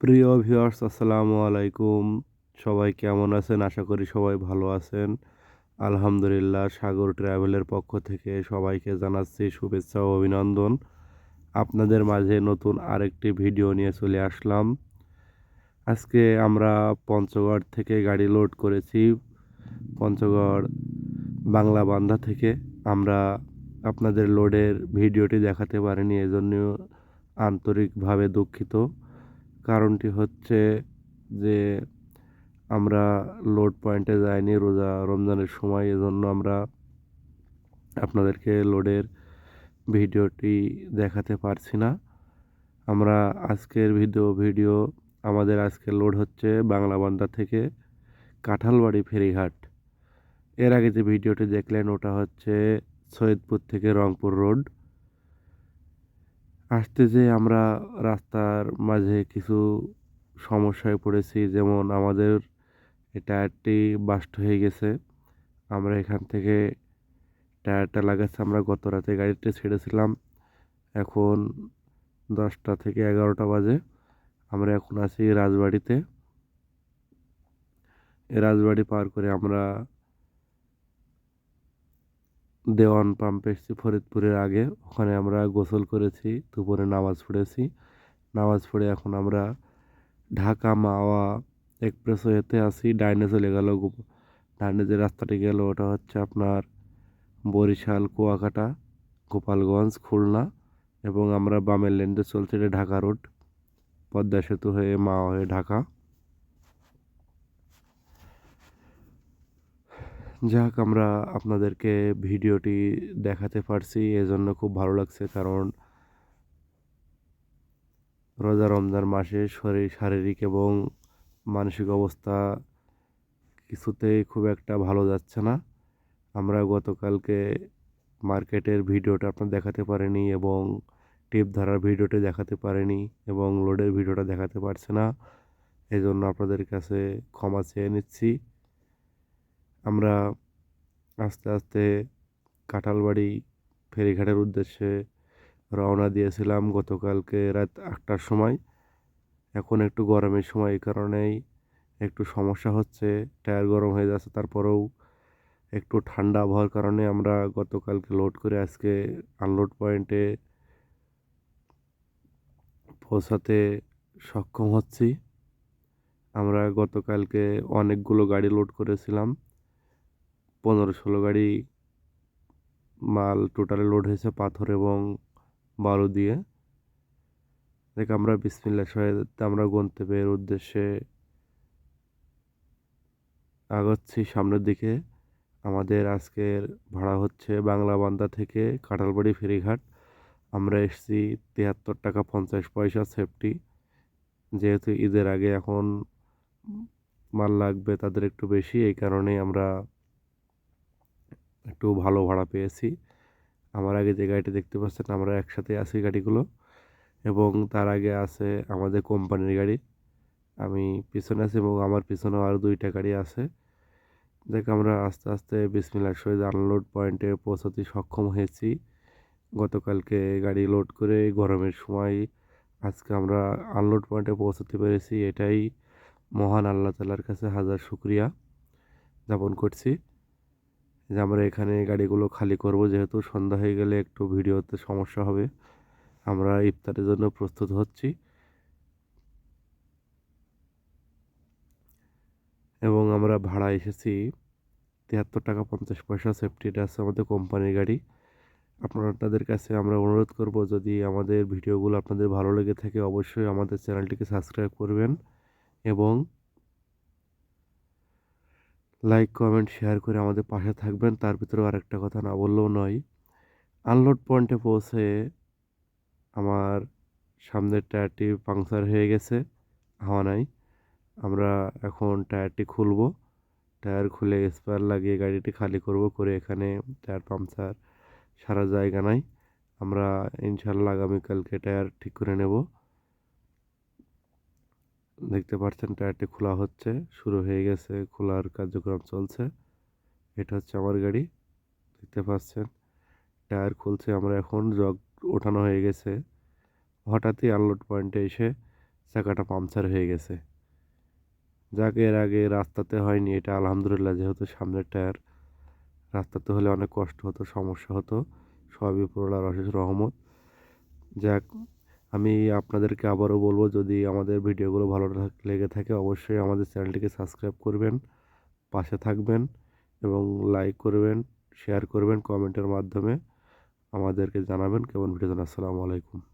প্রিয় ভিউয়ার্স আসসালামু আলাইকুম। সবাই কেমন আছেন? আশা করি সবাই ভালো আছেন। আলহামদুলিল্লাহ সাগর ট্রাভেলের পক্ষ থেকে সবাইকে জানাচ্ছি শুভেচ্ছা ও অভিনন্দন। আপনাদের মাঝে নতুন আরেকটি ভিডিও নিয়ে চলে আসলাম। আজকে আমরা পঞ্চগড় থেকে গাড়ি লোড করেছি। পঞ্চগড় বাংলা বান্ধা থেকে আমরা আপনাদের লোডের ভিডিওটি দেখাতে পারিনি, এজন্য আন্তরিকভাবে দুঃখিত। কারণটি হচ্ছে যে আমরা লোড পয়েন্টে যাইনি রোজা রমজানের সময়, এজন্য আমরা আপনাদেরকে লোডের ভিডিওটি দেখাতে পারছি না। আমরা আজকের ভিডিও আমাদের আজকে লোড হচ্ছে বাংলাবান্ধা থেকে কাঁঠালবাড়ি ফেরিঘাট। এর আগে যে ভিডিওটি দেখলেন ওটা হচ্ছে সৈয়দপুর থেকে রংপুর রোড। আসতে যেয়ে আমরা রাস্তার মাঝে কিছু সমস্যায় পড়েছি, যেমন আমাদের এই টায়ারটি বাস্ট হয়ে গেছে। আমরা এখান থেকে টায়ারটা লাগাচ্ছি। আমরা গত রাতে গাড়িটি ছেড়েছিলাম, এখন 10টা থেকে 11টা বাজে। আমরা এখন আছি রাজবাড়িতে। এই রাজবাড়ি পার করে আমরা দেওয়ান পাম্পে এসেছি ফরিদপুরের আগে। ওখানে আমরা গোসল করেছি, দুপুরে নামাজ পড়েছি। নামাজ পড়ে এখন আমরা ঢাকা মাওয়া এক্সপ্রেসওয়েতে আছি। ডাইনে চলে গেল, ডাইনে যে রাস্তাটি গেল ওটা হচ্ছে আপনার বরিশাল, কুয়াকাটা, গোপালগঞ্জ, খুলনা, এবং আমরা বামের লেনতে চলছে, এটা ঢাকা রোড, পদ্মা সেতু হয়ে মাওয়া হয়ে ঢাকা। যাক, আমরা আপনাদেরকে ভিডিওটি দেখাতে পারছি, এজন্য খুব ভালো লাগছে। কারণ রোজা রমজান মাসে শারীরিক এবং মানসিক অবস্থা কিছুতেই খুব একটা ভালো যাচ্ছে না। আমরা গতকালকে মার্কেটের ভিডিওটা আপনার দেখাতে পারিনি, এবং টিপ ধরার ভিডিওটি দেখাতে পারিনি, এবং লোডের ভিডিওটা দেখাতে পারছি না। এই জন্য আপনাদের কাছে ক্ষমা চেয়ে নিচ্ছি। আমরা আস্তে আস্তে কাঁঠালবাড়ি ফেরিঘাটের উদ্দেশ্যে রওনা দিয়েছিলাম গতকালকে রাত 8টার সময়। এখন একটু গরমের সময়, এই কারণেই একটু সমস্যা হচ্ছে, টায়ার গরম হয়ে যাচ্ছে। তারপরেও একটু ঠান্ডা আবহাওয়ার কারণে আমরা গতকালকে লোড করে আজকে আনলোড পয়েন্টে পৌঁছাতে সক্ষম হচ্ছি। আমরা গতকালকে অনেকগুলো গাড়ি লোড করেছিলাম, 15-16 গাড়ি মাল টোটালে লোড হয়েছে পাথর এবং বালু দিয়ে। দেখ, আমরা বিসমিল্লাহ সহায়তায় আমরা গন্তব্যের উদ্দেশ্যে আগাচ্ছি সামনের দিকে। আমাদের আজকের ভাড়া হচ্ছে বাংলাবান্ধা থেকে কাঁঠালবাড়ি ফেরিঘাট। আমরা এসেছি 73 টাকা 50 পয়সা সেফটি। যেহেতু ঈদের আগে এখন মাল লাগবে তাদের একটু বেশি, এই কারণেই আমরা একটু ভালো ভাড়া পেয়েছি। আমার আগে যে গাড়িটি দেখতে পাচ্ছেন, আমরা একসাথে আছি গাড়িগুলো, এবং তার আগে আছে আমাদের কোম্পানির গাড়ি। আমি পিছনে আছি এবং আমার পিছনেও আরও 2টা গাড়ি আছে। দেখ, আমরা আস্তে আস্তে বিসমিল্লাহর সহিত আনলোড পয়েন্টে পৌঁছাতে সক্ষম হয়েছি। গতকালকে গাড়ি লোড করে গরমের সময় আজকে আমরা আনলোড পয়েন্টে পৌঁছাতে পেরেছি, এটাই মহান আল্লাহ তাআলার কাছে হাজার শুকরিয়া জ্ঞাপন করছি যে আমরা এখানে গাড়িগুলো খালি করব, যেহেতু সন্ধ্যা হয়ে গেলে একটু ভিডিওতে সমস্যা হবে। আমরা ইফতারের জন্য প্রস্তুত হচ্ছি, এবং আমরা ভাড়া এসেছি 73 টাকা 50 পয়সা সেফটি। এটা আছে আমাদের কোম্পানির গাড়ি। আপনাদের কাছে আমরা অনুরোধ করব, যদি আমাদের ভিডিওগুলো আপনাদের ভালো লেগে থাকে অবশ্যই আমাদের চ্যানেলটিকে সাবস্ক্রাইব করবেন, এবং লাইক কমেন্ট শেয়ার করে আমাদের পাশে থাকবেন। তার ভিতরেও আরেকটা কথা না বললেও নয়, আনলোড পয়েন্টে পৌঁছে আমার সামনের টায়ারটি পাংচার হয়ে গেছে, হাওয়া নাই। আমরা এখন টায়ারটি খুলব, টায়ার খুলে স্পেয়ার লাগিয়ে গাড়িটি খালি করব, করে এখানে টায়ার পাংচার সারা জায়গা নাই। আমরা ইনশাল্লাহ আগামীকালকে টায়ার ঠিক করে নেব। দেখতে পাচ্ছেন টায়ারটি খোলা হচ্ছে, শুরু হয়ে গেছে, খোলার কার্যক্রম চলছে। এটা হচ্ছে আমার গাড়ি, দেখতে পাচ্ছেন টায়ার খুলছে। আমরা এখন জগ ওঠানো হয়ে গেছে। হঠাৎই আনলোড পয়েন্টে এসে চাকাটা পাংচার হয়ে গেছে। যাক, এর আগে রাস্তাতে হয়নি, এটা আলহামদুলিল্লাহ, যেহেতু সামনের টায়ার। রাস্তাতে হলে অনেক কষ্ট হতো, সমস্যা হতো। সবই উপরওয়ালার অশেষ রহমত। যাক, আমি আপনাদেরকে আবারও বলবো, যদি আমাদের ভিডিওগুলো ভালো লেগে থাকে অবশ্যই আমাদের চ্যানেলটিকে সাবস্ক্রাইব করবেন, পাশে থাকবেন এবং লাইক করবেন, শেয়ার করবেন, কমেন্টের মাধ্যমে আমাদেরকে জানাবেন কেমন ভিডিও। আসসালামু আলাইকুম।